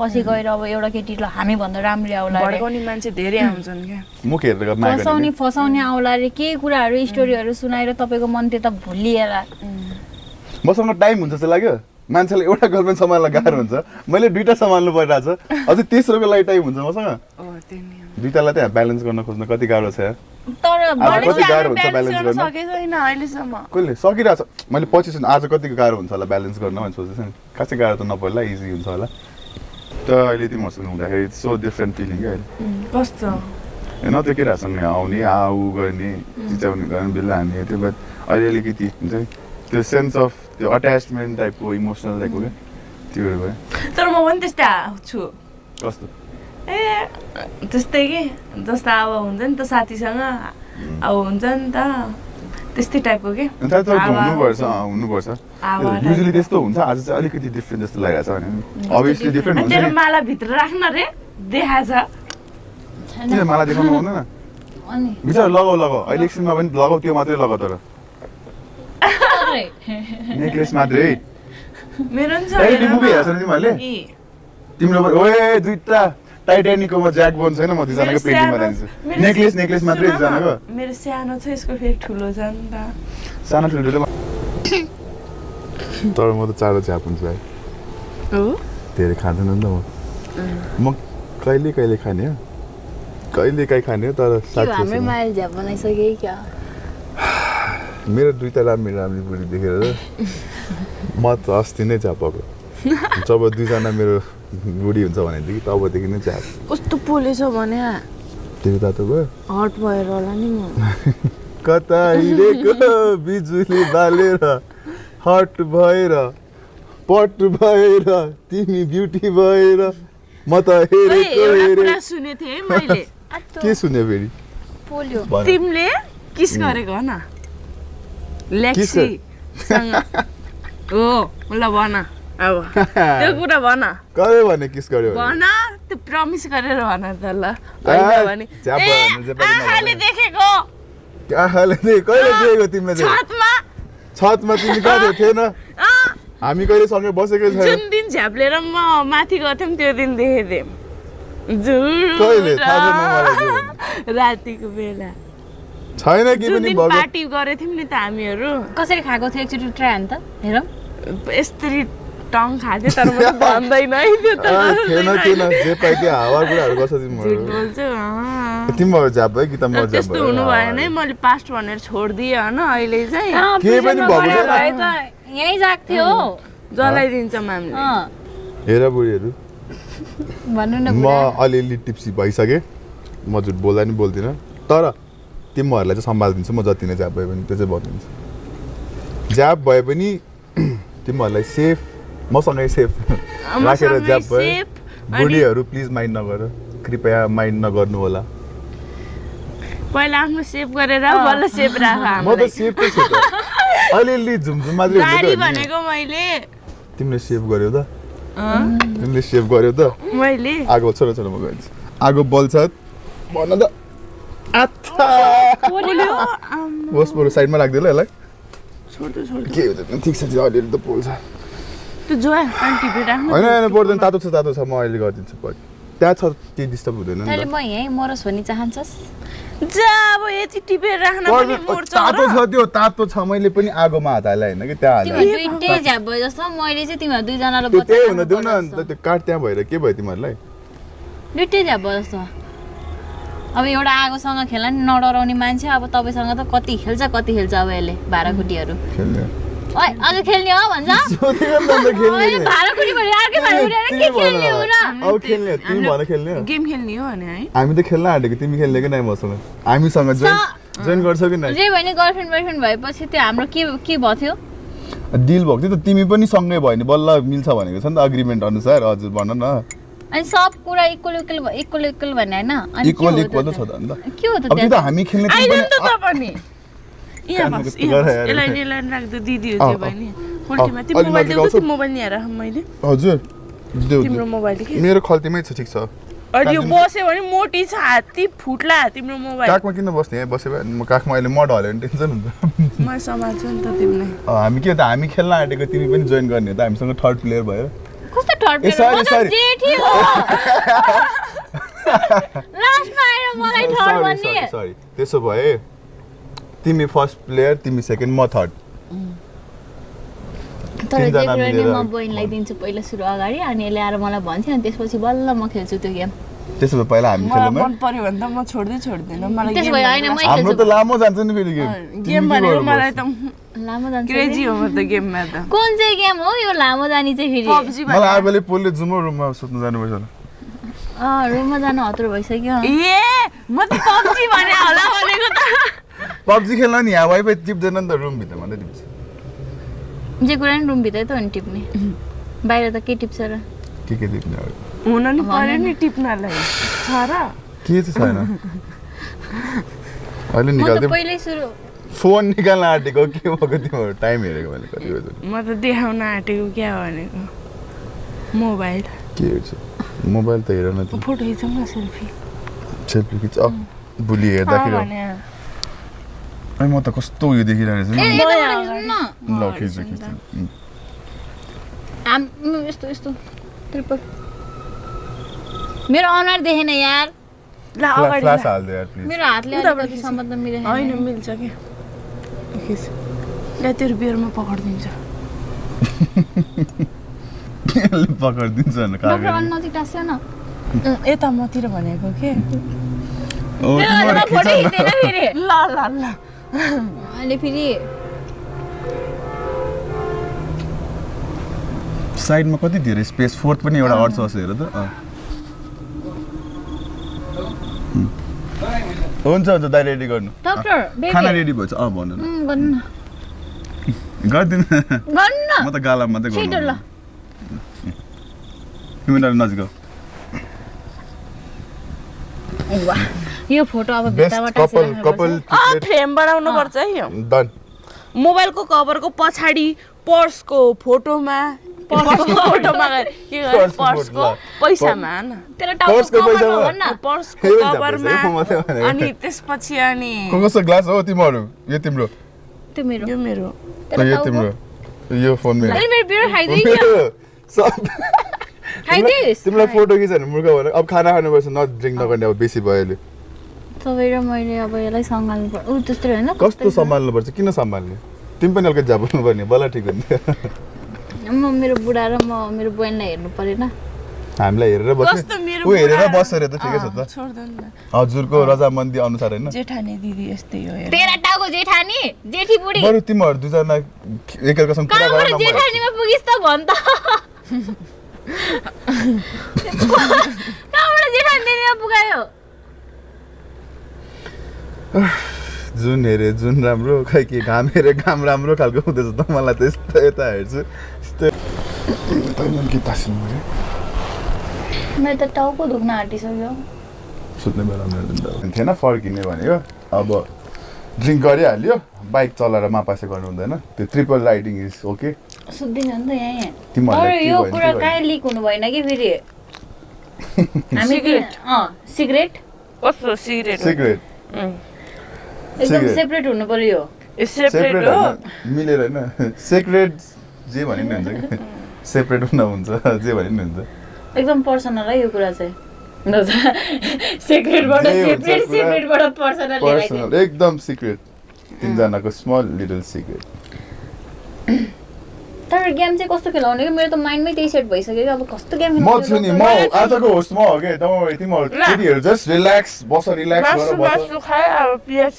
पछि गएर अब एउटा केटीलाई हामी भन्दा राम्रै आउला भड्काउने मान्छे धेरै आउँछन् क्या मुख हेरेर माया फसाउने आउला रे केही कुराहरू स्टोरीहरू सुनाएर तपाईँको मन त्यता भुलिएला मसँग टाइम हुन्छ जस्तो लाग्यो मान्छेले एउटा गर्लफ्रेन्ड सम्हाल्न गाह्रो हुन्छ मैले दुईटा सम्हाल्नु परिरहेको छ अझै तेस्रोको लागि टाइम हुन्छ मसँग दुईटालाई त्यहाँ ब्यालेन्स गर्न खोज्न कति गाह्रो छ यार तर कति गाह्रो हुन्छ ब्यालेन्स गर्न सकेछैन अहिलेसम्म कहिले सकिरहेछ मैले पछि आज कतिको गाह्रो हुन्छ होला ब्यालेन्स गर्न भने सोच्दैछु नि खासै गाह्रो त नपर्ला इजी हुन्छ होला त अहिले तिमीहरूसँग हुँदाखेरि सो डिफ्रेन्ट फिलिङ क्या अहिले कस्तो होइन त्यो केटाहरूसँग आउने आऊ गर्ने चिच्याउने गर्ने बेला हान्ने त्यो बाद अहिले अलिकति हुन्छ नि त्यो सेन्स अफ त्यो अट्याचमेन्ट टाइपको इमोसनल टाइपको क्या त्योहरू भयो तर म पनि त्यस्तै छु कस्तो ए त्यस्तै के जस्तो अब हुन्छ नि त साथीसँग अब हुन्छ नि त त्यस्तै टाइपको के हुनुपर्छ युजली त्यस्तो हुन्छ आज चाहिँ अलिकति डिफ्रेन्ट जस्तो लागिरहेछ भने अभियसली डिफ्रेन्ट हुन्छ तेरो माला भित्र राख्न रे देखाछ किन माला देखाउनु हुँदैन अनि बिचार लगाऊ अहिले एकछिनमा पनि लगाऊ त्यो मात्रै लगाऊ तर नेक्लेस मात्रै मेरो नि छ मुभी हेर्छ नि तिमीहरूले तिम्रो ओए दुईटा टाइटानिकमा ज्याक बोन छैन म दुईजनाको पेन्टिङ बनाइदिन्छु नेक्लेस मात्रै दुईजनाको मेरो सानो छ यसको फेरि ठुलो छ नि त सानो ठुलो तर म त चारो च्याप हुन्छ भाइ धेरै खाँदैन नि त म कहिले खाने हो कहिले काहीँ खाने हो तर हाम्रो माइल झ्याप बनाइसके क्या मेरो दुईटा राम्री बुढी देखेर म त अस्ति नै च्यापको जब दुईजना मेरो बुढी हुन्छ भनेदेखि तबदेखि नै च्याप कस्तो पोलेछ भने तेरो तातो भयो हट भएर होला नि म कता हिँडेको बिजुली बालेर हट भएर पट भएर तिमी ब्युटी भएर म त हेरेको सुने थिएँ मैले के सुने फेरि पोल्यो तिमीले किस गरेको हो न लेक्सी हो ल भन अब त्यो कुरा भन कहिले भने किस गर्यो भन त्यो प्रमिस गरेर भन त ल कहिले भने आँखाले देखेको आँखाले कहिले देखेको तिमीले छतमा तिमी कहाँ थिएन हामी कहिले सँगै बसेकै छैन जुन दिन झ्याप्लेर म माथि गर्थ्यौँ त्यो दिन देखेँ रातिको बेला छैन कि पनि पार्टी गरेथ्यौँ नि त हामीहरू कसरी खाएको थियो एकचोटि ट्राई हान त हेरौँ यसरी टङ खाथ्यो तर म भन्दैन है त्यो त थिएन जे पाइ त्यो हावा कुराहरू गर्छ तिमीहरू बोल्छु तिम्रो जाप भयो कि त म जाप त्यस्तो हुनु भएन है मैले पास्ट भनेर छोडिदिएँ होइन अहिले चाहिँ के पनि भएको छैन यही जाक थियो जलाइदिन्छ मामले हेर बुढीहरू भन्नु न म अलिअलि टिप्सी भइसकेँ म झुट बोल्दा नि बोल्दिनँ तर तिमीहरूलाई चाहिँ सम्हालिदिन्छु म जति नै ज्याप भए पनि त्यो चाहिँ भनिदिन्छु ज्याप भए पनि तिमीहरूलाई सेफ मसँगै सेफ राखेर ज्याप भयो बुढीहरू प्लिज माइन्ड नगर कृपया माइन्ड नगर्नु होला पहिला आफ्नो सेभ गरेर बल्ल सेभ राख म त सेभ त छु त अलिअलि झुमझुम मात्रै गाडी भनेको मैले तिमीले सेभ गर्यौ त तिमीले सेभ गर्यौ त मैले आगो छोरा छोरा म गइन्छ आगो बल्छ भन त आत्था बस बरु साइडमा राख्दियो ल यसलाई के हुन्छ ठिक छ अलिअलि त पोल्छ त्यो जोया टिपी राख्नु होइन पर्दैन तातो छ म अहिले गरिदिन्छु त्यहाँ छ त्यो डिस्टर्ब हुँदैन नि तैँले म यहीँ मरोस् भन्ने चाहन्छस् जा अब यति टिपेर राख्न पनि मर्छ तातो छ त्यो तातो छ मैले पनि आगोमा हात हाले हैन कि त्यहाँ हाले दुईटै झ्याप भयो जस्तो मैले चाहिँ तिमीहरू दुईजनालाई बच्चा त्यही हुन देऊ न अन्त त्यो काट त्यहाँ भएर के भयो तिमीहरूलाई दुईटै झ्याप भयो जस्तो अब एउटा आगोसँग खेल्न नि नडराउने मान्छे अब तपाईँसँग त कति खेल्छ अब यसले भाँडाकुटीहरू ओइ अझ खेल्ने हो भन्छ भाँडाकुटी भने अर्कै भाँडाकुटी के खेल्ने हो र अब खेल्ने तिमी भन खेल्ने हो गेम खेल्ने हो भने है हामी त खेल्न आँटेको तिमी खेल्ने कि नै मसँग हामीसँग जोइन गर्छौ कि नै जे भने गर्लफ्रेन्ड बोयफ्रेन्ड भएपछि त्यो हाम्रो के भयो थियो डिल भएको थियो त तिमी पनि सँगै भयो नि बल्ल मिल्छ भनेको छ नि त एग्रीमेन्ट अनुसार हजुर भन न अनि सब कुरा इक्वल भन्ने हैन अनि इक्वल त छ त अन्त के हो त अब त्यो हामी खेल्ने तिमी पनि यहाँ बस यसलाई राख्दै दिदी हो त्यो नि उल्टीमा तिम्रो मोबाइल देऊ त मोबाइल नि हेर मैले हजुर देऊ तिम्रो मोबाइल के मेरो खल्तीमै छ ठीक छ अनि यो बस्यो भने मोटी छ हात्ती फुट्ला तिम्रो मोबाइल काखमा किन बस्ने यहाँ बस्यो भने म काखमा अहिले मड हाल्यो भने टेन्सन हुन्छ म सम्हाल्छु नि त तिमीलाई हामी के त हामी खेल्न आँटेको तिमी पनि जोइन गर्ने त हामीसँग थर्ड प्लेयर भएर कस्तो थर्ड ए, sorry, sorry. जेठी हो लास्टमा आएर मलाई थर्ड भन्ने सरी त्यसो भए तिमी फर्स्ट प्लेयर तिमी सेकेन्ड म थर्ड तर जे तिनजना कुरा नि मिलेर म बहिनीलाई दिन्छु पहिला सुरु अगाडि अनि यसले आएर मलाई भन्छ अनि त्यसपछि बल्ल म खेल्छु त्यो गेम त्यसो भए पहिला हामी मलाई खेलौँ मन पर्यो भने त म छोड्दिनँ मलाई त्यसो भए होइन मै हाम्रो त लामो जान्छ नि फेरि गेम गेम भनेको मलाई त लामो जान्छ क्रेजी हो म त गेममा त कुन चाहिँ गेम हो यो लामो जाने चाहिँ फेरि पब्जी मलाई आफैले पोलले जुम रुममा सुत्नु जानुपर्छ होला रुममा जानु हतार भइसक्यो ए म त पब्जी भने होला भनेको त पब्जी खेल्न नि यहाँ वाइफाई टिप्दैन नि त रुमभित्र मात्रै टिप्छ जे कुरा नि रुमभित्रै त हो नि टिप्ने बाहिर त के टिप्छ र के टिप्ने अब हुन नि पर्यो नि टिप्नलाई छ र के चाहिँ छैन अहिले म त निकाल्दै पहिल्यै सुरु फोन निकाल्न आँटेको के भएको तिम्रो टाइम हेरेको मैले कति बजी म त देखाउन आँटेको क्या भनेको मोबाइल के हेर्छु मोबाइल त हेर न त फोटो खिचौँ न सेल्फी सेल्फी खिच भोलि हेर्दाखेरि भने अनि म त कस्तो उयो देखिरहेको छु ए नि यताबाट खिच्नु न ल खिच्छु खिच्छु यस्तो यस्तो ट्रिपल मेरो अनुहार देखेन यार ल अगाडि फ्ल्यास हाल्दे यार प्लिज मेरो हातले अलिकति सम्बन्ध मिलेन होइन मिल्छ के खिच ल त्यो बियरमा पक्रिदिन्छ पक्रिदिन्छ भने डक्टर अनि नजिक टाँस्यो न यता मतिर भनेको के ओ तिमीहरू खिच फोटो न खिच्दैन फेरि ल ल ल अहिले फेरि साइडमा कति धेरै स्पेस फोर्थ पनि एउटा अड्छ जस्तो हेर त हुन्छ हुन्छ दाइ रेडी गर्नु डक्टर बेबी खाना रेडी भएछ भन्नु न गर्नु न गर्दिन गर्नु न म त गाला मात्रै छिटो गर्नु ल तिमीहरू नजिक वाह यो फोटो अब बेस्ट भित्तामा कपल टाँसेर कपल फ्रेम बनाउनु पर्छ है यो डन मोबाइलको कभरको पछाडि पर्सको फोटोमा फोटोमा के गर्नु पर्सको पर्सको फोटो, ल। पैसामा न तेरो पर्सको टाउको पैसामा? कभरमा भन् न पर्सको हे हुन्छ कभरमा पैसा, म मात्रै भनेको। अनि त्यसपछि अनि कसको ग्लास हो तिमीहरू यो तिम्रो त्यो मेरो यो मेरो त यो तिम्रो यो फोन मेरो अहिले मेरो बियर खाइदियो मेरो सब खाइदिस तिमीलाई फोटो खिच्यो भने मुर्ख भने अब खाना खानुपर्छ न ड्रिङ्क नगर्ने अब बेसी भयो अहिले तपाईँ र मैले अब यसलाई सम्हाल्नु पर्छ ऊ त्यस्तो होइन कस्तो सम्हाल्नुपर्छ किन सम्हाल्ने तिमी पनि अलिकति झापुल्नु पर्ने बल्ल ठिक हुन्थ्यो म मेरो बुढा र म मेरो बहिनीलाई हेर्नु परेन हामीलाई हेरेर बस्ने कस्तो मेरो ऊ हेरेर बुढा- बस्छ अरे त ठिकै छ त छोड्दैन न हजुरको रजामन्दी अनुसार होइन जेठानी दिदी यस्तै हो हेर तेरा टाउको जेठानी जेठी बुढी बरु तिमीहरू दुईजना एकअर्कासँग कुरा गर कहाँबाट न म जेठानीमा पुगिस् त भन् त कहाँबाट जेठानीमा पुगायो जुन हेरे जुन राम्रो खै के घाम हेरे घाम राम्रो खालको हुँदैछ त मलाई त यस्तो यता हेर्छु यस्तो के तासिनु पऱ्यो मेरो त टाउको दुख्न आँटिसक्यो सुत्ने बेलामा थिएन फर्किने भनेको अब ड्रिङ्क गरिहाल्यो बाइक चलाएर मापासे गर्नु हुँदैन त्यो ट्रिपल राइडिङ इज ओके सुत्दिनँ नि त यहाँ तिमीहरूलाई तर के यो भयो कुरा नि, के कहीँ लिक हुनु भएन कि फेरि हामी सिगरेट कस्तो सिगरेट सिगरेट एकदम सिगरेट। सेपरेट हुनु पर्यो सेपरेट सेपरेट हो होइन मिलेर होइन सेक्रेट जे भने नि हुन्छ कि सेपरेट हुन हुन्छ जे भने नि हुन्छ एकदम पर्सनल है यो कुरा चाहिँ सेक्रेटबाट जे हुन्छ सेपरेट पुरा सेपरेटबाट पर्सनल पर्सनल एकदम सिक्रेट तिनजनाको स्मल लिटल सिक्रेट तर गेम चाहिँ कस्तो खेलाउने कि मेरो त माइन्डमै त्यही सेट भइसक्यो कि अब कस्तो गेम म छु नि म आजको होस्ट म हो के तपाईँ तिमीहरू केटीहरू जस्ट रिल्याक्स बस रिल्याक्स मासु गरेर बस मासु खाए अब पियाज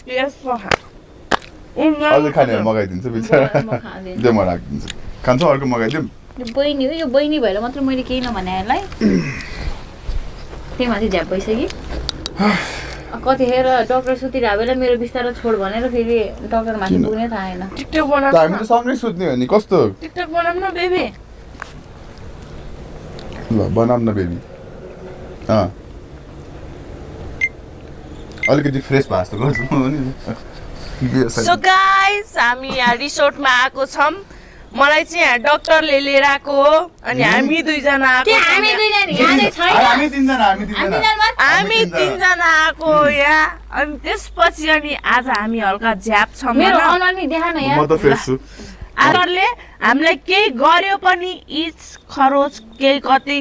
पखा अझै खाने मगाइदिन्छु बिचरा त्यो म राखिदिन्छु खान्छौ अर्को मगाइदिउँ बहिनी हो यो बहिनी भएर मात्र मैले केही नभने यसलाई त्यही माथि झ्याप भइसक्यो कतिखेर डक्टर सुतिरहेको बेला मेरो बिस्तारो छोड भनेर फेरि डक्टर माथि पुग्ने थाहा होइन टिकटक त बनाउँ हामी त सँगै सुत्ने हो नि कस्तो टिकटक बनाउँ न बेबी ल बनाऊँ न बेबी अलिकति फ्रेस भए जस्तो गर्छु म पनि सो गाइस हामी यहाँ रिसोर्टमा आएको छौँ मलाई चाहिँ यहाँ डक्टरले लिएर आएको हो अनि हामी दुईजना आएको छौँ हामी यहाँ। दुईजना यहाँदै छैन हामी तिनजना हामी तिनीहरूमा हामी तिनजना आएको हो यहाँ अनि त्यसपछि अनि आज हामी हल्का झ्याप छौँ मेरो होइन? अनुहार नि देखा न म यार त फ्रेस छु आदरले हामीलाई केही गर्यो पनि इच खरोच केही कति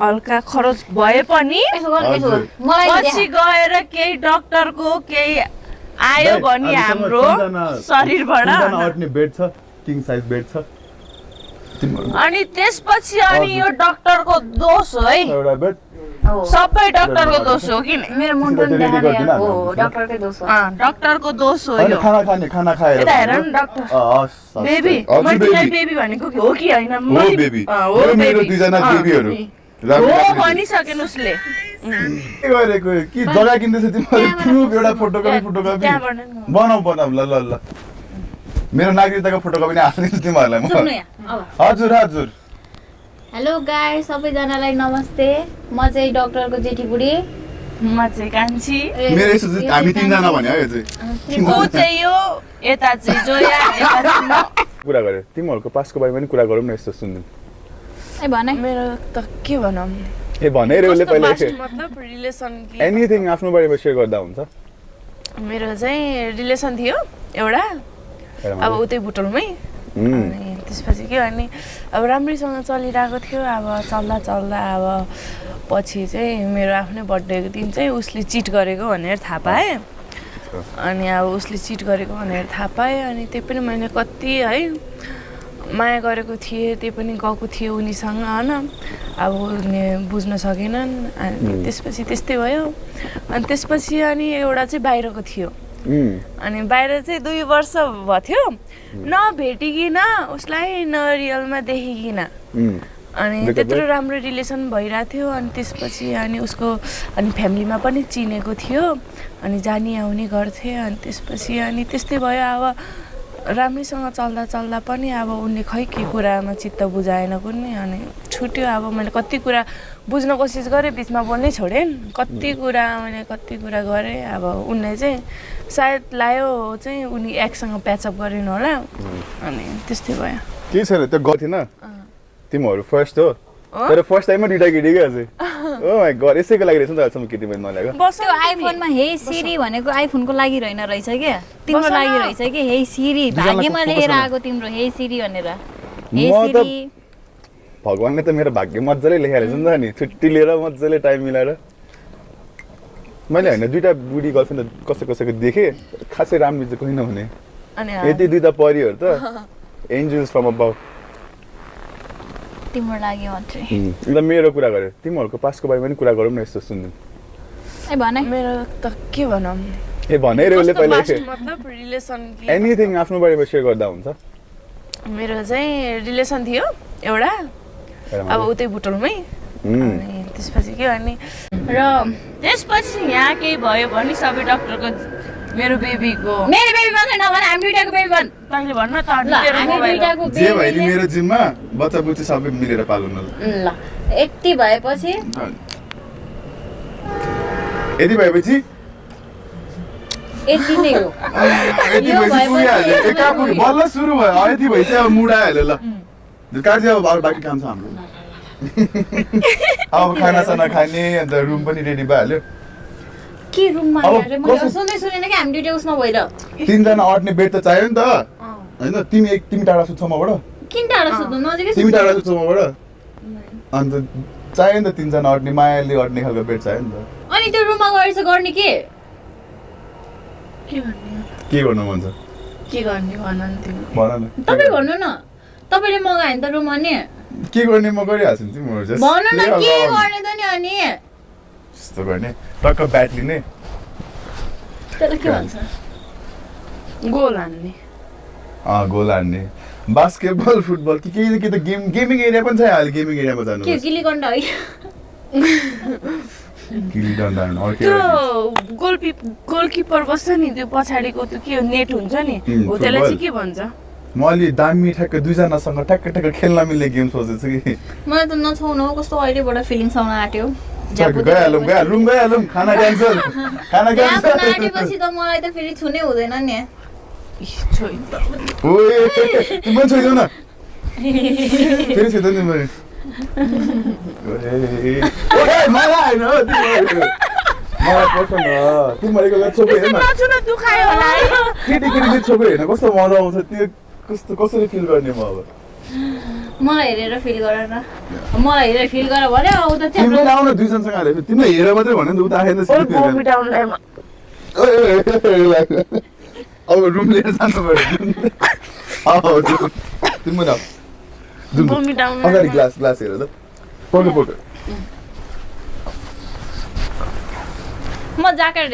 हल्का खरोच भए पनि पछि गएर केही डाक्टरको केही आयो भने हाम्रो शरीरबाट अट्ने बेड छ किङ साइज बेड छ अनि त्यसपछि अनि यो डाक्टरको दोष हो है एउटा बेड सबै डाक्टरको दोष हो किन मेरो मुन्टो नि देखाने हो डाक्टरकै दोष हो डाक्टरको दोष हो यो खाना खाएर यता हेर न डाक्टर बेबी मैले बेबी भनेको हो कि हैन हो बेबी हो मेरो दुईजना बेबीहरु हो भनिसकेन उसले के गरेको कि जग्गा किन्दैछ तिमीले प्रुफ एउटा फोटोकपी बनाऊ ल ल ल मेरो नागरिकताको फोटोकपी नै हाल्दिन्छु तिमीहरुलाई म हजुर हजुर हेलो गाइस सबैजनालाई नमस्ते म चाहिँ डाक्टरको जेठी बुढी म चाहिँ कान्छी मेरो यसो चाहिँ हामी तीनजना भन्यो है यो चाहिँ को चाहिँ यो यता चाहिँ जोया यता चाहिँ कुरा गर्यो तिमीहरुको पासको बारेमा पनि कुरा गरौँ न यस्तो सुन्दिन ए भने मेरो त के भनौँ ए भने रे उसले पहिले मतलब रिलेसन एनीथिङ आफ्नो बारेमा शेयर गर्दा हुन्छ मेरो चाहिँ रिलेसन थियो एउटा अब उतै बुटोलमै अनि त्यसपछि के भने अब राम्रैसँग चलिरहेको थियो अब चल्दा अब पछि चाहिँ मेरो आफ्नै बर्थडेको दिन चाहिँ उसले चिट गरेको भनेर थाहा पाएँ अनि अब उसले चिट गरेको भनेर थाहा पाएँ अनि त्यही पनि मैले कति है माया गरेको थिएँ त्यही पनि गएको थियो उनीसँग होइन अब उनले बुझ्न सकेनन् अनि त्यसपछि त्यस्तै भयो अनि त्यसपछि अनि एउटा चाहिँ बाहिरको थियो अनि बाहिर चाहिँ 2 वर्ष भयो थियो नभेटिकन उसलाई न रियलमा देखिकन अनि त्यत्रो राम्रो रिलेसन भइरहेको थियो अनि त्यसपछि अनि उसको अनि फ्यामिलीमा पनि चिनेको थियो अनि जानी आउने गर्थे अनि त्यसपछि अनि त्यस्तै भयो अब राम्रैसँग चल्दा पनि अब उनले खै के कुरामा चित्त बुझाएन पनि अनि छुट्यो अब मैले कति कुरा बुझ्न कोसिस गरेँ बिचमा बोल्नै छोडेँ कति कुरा गरेँ अब उनले चाहिँ सायद लायो चाहिँ उनी एकसँग प्याचअप गरेन होला अनि त्यस्तै भयो के छैन त्यो गथिन तिमीहरु फर्स्ट हो तर फर्स्ट टाइममा दुईटा केटी के अझै ओ माय गॉड यसैको लागि रहेछ नि त अहिलेसम्म केटी पनि नल्याएको त्यो आइफोनमा हे सिरी भनेको आइफोनको लागि रहेन रहेछ के तिम्रो लागि रहेछ के हे सिरी भाग्यमा लिएर आएको तिम्रो हे सिरी भनेर हे सिरी भगवानले त मेरो भाग्य मज्जाले लेखेर रहेछ नि त नि छुट्टी लिएर मज्जाले टाइम मिलाएर मैले हैन दुईटा बुढी गर्लफ्रेन्ड कसैको देखे खासै राम्रो चाहिँ कोही नहुने अनि यति दुईटा परिहरु त एन्जल्स फ्रम अबव तिम्रो लागि मात्रै ल मेरो कुरा गर्यो तिमीहरुको पासको बारेमा पनि कुरा गरौँ न यस्तो सुन्दिन ए भने मेरो त के भनौँ ए भने रे उसले पहिले मतलब रिलेसन एनीथिङ आफ्नो बारेमा शेयर गर्दा हुन्छ मेरो चाहिँ रिलेसन थियो एउटा अब उतै बुटोलमै अनि त्यसपछि के भने र त्यसपछि यहाँ केही भयो भने सबै डाक्टरको मेरो बेबीको मेरो बेबी मात्रै नभन हामी दुईटाको बेबी भन तैँले भन्न त हामी दुईटाको जे भयो नि मेरो जिम्मा बच्चा बुच्ची सबै मिलेर पाल्नु न ल यति भएपछि यति नै हो यति भएपछि पुगिहाल्यो एका पुग्यो बल्ल सुरु भयो यति भएपछि अब मुड आइहाल्यो ल काजी अब बाँकी काम छ हाम्रो अब खानासाना खाने अन्त रुम पनि रेडी भइहाल्यो के रुममा आएर मैले सुनेन कि हामी दुईटा उसमा भइर तीनजना अट्ने बेड त चाहियो नि त हैन तिमी टाढा सुत्छौ मबाट किन टाढा सुत्नु नजिकै तिमी टाढा सुत्छौ मबाट अन्त चाहियो नि त तीनजना अट्ने मायाले अट्ने खालको बेड चाहियो नि त अनि त्यो रुममा गएर चाहिँ गर्ने के गर्नु मन छ के गर्ने भन न तिमी भन न तपाई भन्नु न तपाईले मगाए नि त रुम अनि के गर्ने म गरिहाल्छु नि तिमीहरु जस्ट भन्नु न के गर्ने त नि अनि यस्तो गर्ने टक्क ब्याट लिने त्यसलाई के भन्छ गोल हान्ने गोल हान्ने बास्केटबल फुटबल के त गेमिङ एरिया पनि छ अहिले गेमिङ एरियामा जानु के गिली डन्डा है गिली डन्डा अर्कै त्यो गोलकिपर बस्छ नि त्यो पछाडिको त्यो के नेट हुन्छ नि हो त्यसलाई चाहिँ के भन्छ म अलि दामी ठ्याक्क दुईजनासँग ठ्याक्क खेल्न मिल्ने गेम सोचेछु कि मलाई त नछाउनु हो कस्तो अहिलेबाट फिलिङ्स आउन आँट्यो गइहालौँ खाना क्यान्सल आँटेपछि त मलाई त फेरि छुनै हुँदैन नि तिमी पनि छोइदेऊ न फेरि छोइदेऊ नि मलाई होइन मलाई पर्छ न तिमीहरूको छोकरी हेर्न केटी छोकरी हेर्न कस्तो मजा आउँछ त्यो कस्तो कसरी फिल गर्ने म अब मलाई हेरेर फिल गर न मलाई हेरेर फिल गर भने अब त तिमीले आउन दुईजनासँग आले तिमीले हेरेर मात्रै भन्यो नि त उता आएन भोमिट आउनु लाग्यो अब रुम लिएर जानु पर्यो तिमी न भोमिट आउनु अगाडि ग्लास हेर त फोटो म ज्याकेट हेर